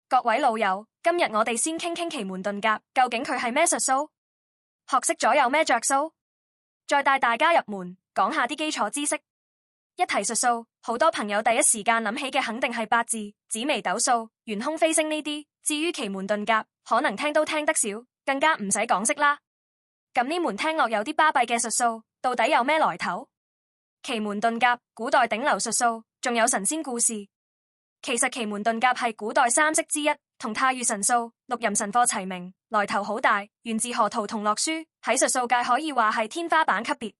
各位老友，今日我哋先傾傾奇門遁甲，究竟佢係咩術數？學識咗有咩着數？再帶大家入門，講下啲基礎知識。一提術數，好多朋友第一時間諗起嘅肯定係八字、紫微斗數、玄空飛星呢啲。至於奇門遁甲，可能聽都聽得少，更加唔使講識啦。咁呢門聽落有啲巴閉嘅術數，到底有咩來頭？奇門遁甲，古代頂流術數，仲有神仙故事。其實奇門遁甲係古代三式之一，同太乙神數、六壬神課齊名，來頭好大，源自河圖同樂書，喺術數界可以話係天花板級別。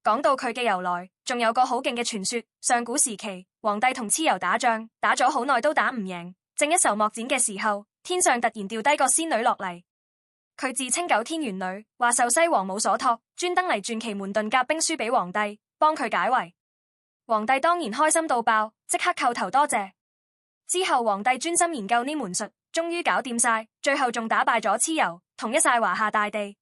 講到佢嘅由來，仲有個好勁嘅傳說。上古時期，皇帝同蚩尤打仗，打咗好耐都打唔贏，正一籌莫展嘅時候，天上突然掉低個仙女落嚟，佢自稱九天玄女，話受西王母所託，專登嚟傳奇門遁甲兵書俾皇帝，幫佢解圍。皇帝當然開心到爆，即刻叩頭多謝。之後皇帝專心研究呢門術，終於搞掂晒，最後仲打敗咗蚩尤，統一晒華夏大地。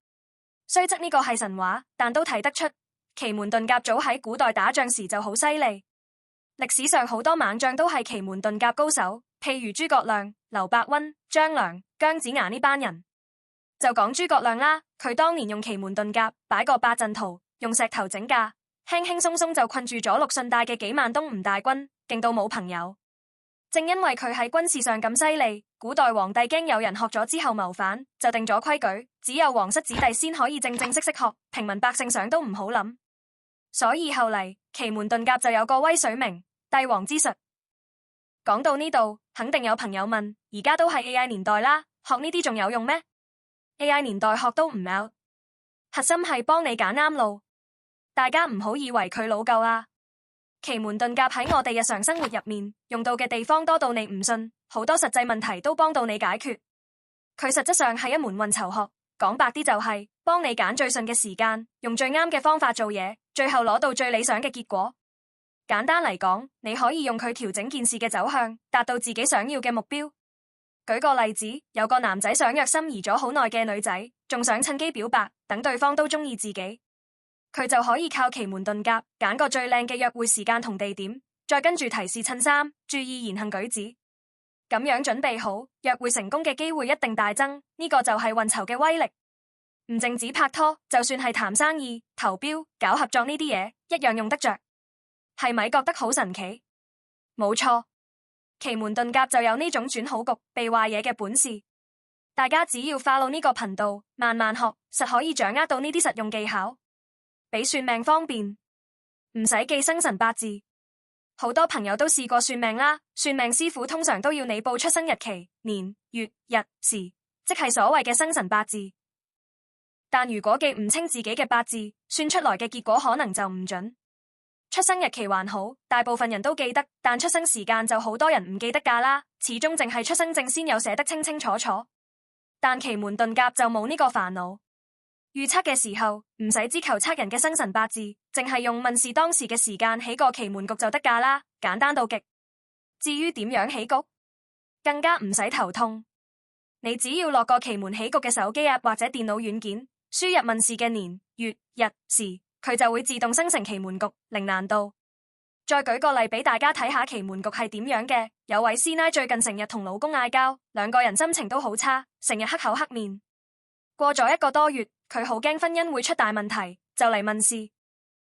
雖則呢個係神話，但都睇得出奇門遁甲早喺古代打仗時就好犀利。歷史上好多猛將都係奇門遁甲高手，譬如諸葛亮、劉伯溫、張良、姜子牙呢班人。就講諸葛亮啦，佢當年用奇門遁甲擺個八陣圖，用石頭整架，輕輕鬆鬆就困住咗陸遜帶嘅幾萬東吳大軍，勁到冇朋友。正因為佢喺軍事上咁犀利，古代皇帝驚有人學咗之後謀反，就定咗規矩，只有皇室子弟先可以正正式式學，平民百姓想都唔好諗。所以後嚟奇門遁甲就有個威水名帝王之術。講到呢度，肯定有朋友問：而家都係 AI 年代啦，學呢啲仲有用咩？ AI 年代學都唔 out， 核心係幫你揀啱路。大家唔好以為佢老舊啊。奇門遁甲喺我哋日常生活入面用到嘅地方多到你唔信，好多實際問題都幫到你解決。佢實質上係一門運籌學，講白啲就係幫你揀最順嘅時間，用最啱嘅方法做嘢，最後攞到最理想嘅結果。簡單嚟講，你可以用佢調整件事嘅走向，達到自己想要嘅目標。舉個例子，有個男仔想約心儀咗好耐嘅女仔，仲想趁機表白，等對方都中意自己。佢就可以靠奇門遁甲揀個最靚嘅約會時間同地點，再跟住提示襯衫，注意言行舉止。咁樣準備好，約會成功嘅機會一定大增。呢個就係運籌嘅威力。唔淨止拍拖，就算係談生意、投標、搞合作呢啲嘢，一樣用得着。係咪覺得好神奇？冇錯，奇門遁甲就有呢種轉好局、避壞嘢嘅本事。大家只要 follow 呢個頻道，慢慢學，實可以掌握到呢啲實用技巧。比算命方便，唔使記生辰八字。好多朋友都試過算命啦，算命師傅通常都要你報出生日期、年、月、日、時，即係所謂嘅生辰八字。但如果記唔清自己嘅八字，算出來嘅結果可能就唔準。出生日期還好，大部分人都記得，但出生時間就好多人唔記得㗎啦。始終淨係出生證先有寫得清清楚楚，但奇門遁甲就冇呢個煩惱。預測嘅時候唔使知求測人嘅生辰八字，淨係用問事當時嘅時間起個奇門局就得㗎啦，簡單到極。至於點樣起局，更加唔使頭痛。你只要落個奇門起局嘅手機 App 或者電腦軟件，輸入問事嘅年、月、日、時，佢就會自動生成奇門局，零難度。再舉個例俾大家睇下奇門局係點樣嘅。有位師奶最近成日同老公嗌交，兩個人心情都好差，成日黑口黑面。過咗1個多月，佢好驚婚姻會出大問題，就嚟問事。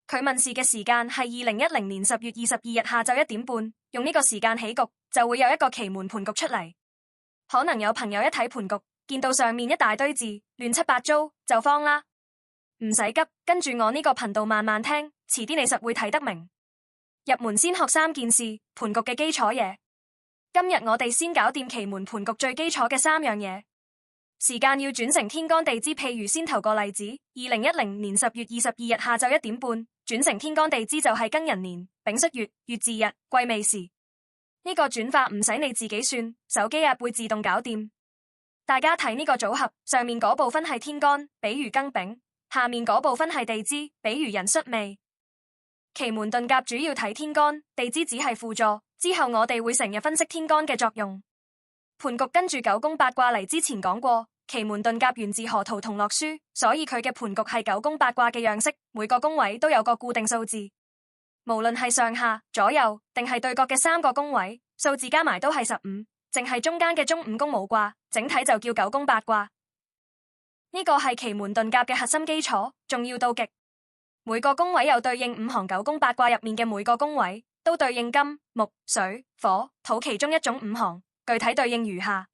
佢問事嘅時間係2010年10月22日下晝1點半，用呢個時間起局，就會有一個奇門盤局出嚟。可能有朋友一睇盤局，見到上面一大堆字，亂七八糟，就慌啦。唔使急，跟住我呢個頻道慢慢聽，遲啲你實會睇得明。入門先學3件事，盤局嘅基礎嘢。今日我哋先搞掂奇門盤局最基礎嘅3樣嘢。時間要轉成天干地支，譬如先頭個例子，2010年10月22日下晝1點半，轉成天干地支就係庚寅年、丙戌月、月字日、癸未時。呢個轉法唔使你自己算，手機會自動搞掂。大家睇呢個組合，上面嗰部分係天干，比如庚丙；下面嗰部分係地支，比如壬戌未。奇門遁甲主要睇天干，地支只係輔助。之後我哋會成日分析天干嘅作用。盤局跟住九宮八卦嚟，之前講過，奇門遁甲源自河圖同樂書，所以佢嘅盤局係九宮八卦嘅樣式，每個宮位都有個固定數字。無論係上下、左右定係對角嘅3個宮位，數字加埋都係15，淨係中間嘅中五宮冇卦，整體就叫九宮八卦。呢個係奇門遁甲嘅核心基礎，重要到極。每個宮位有對應五行九宮八卦入面嘅每個宮位，都對應金、木、水、火、土其中一種五行，具體對應如下：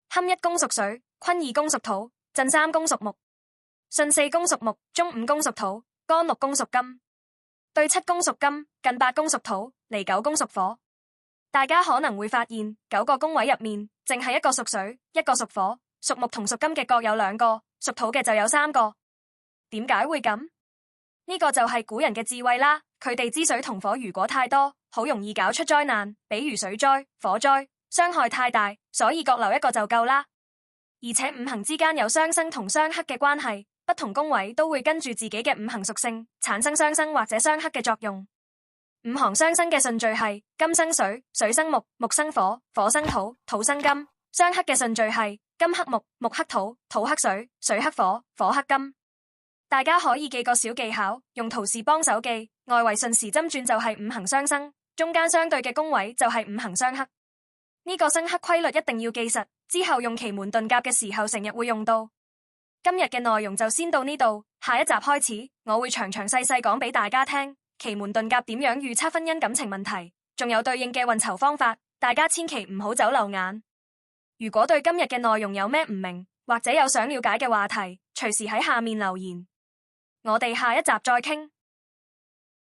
坎一宮屬水，坤二宮屬土，震三宮屬木，巽四宮屬木，中五宮屬土，干六宮屬金，對七宮屬金，艮八宮屬土，離九宮屬火。大家可能會發現，九個宮位入面，淨係一個屬水，一個屬火，屬木同屬金嘅各有兩個，屬土嘅就有三個。點解會咁？呢個就係古人嘅智慧啦。佢哋知水同火如果太多，好容易搞出災難，比如水災、火災，傷害太大，所以各留一個就夠啦。而且五行之間有相生同相克嘅關係，不同宮位都會跟住自己嘅五行屬性產生相生或者相克嘅作用。五行相生嘅順序係金生水，水生木，木生火，火生土，土生金；相克嘅順序係金克木，木克土，土克水，水克火，火克金。大家可以記個小技巧，用圖示幫手記，外圍順時針轉就係五行相生，中間相對嘅宮位就係五行相克。呢個生克規律一定要記實，之後用奇門遁甲嘅時候成日會用到。今日嘅內容就先到呢度，下一集開始我會詳詳細細講俾大家聽奇門遁甲點樣預測婚姻感情問題，仲有對應嘅運籌方法，大家千祈唔好走漏眼。如果對今日嘅內容有咩唔明，或者有想了解嘅話題，隨時喺下面留言。我哋下一集再傾。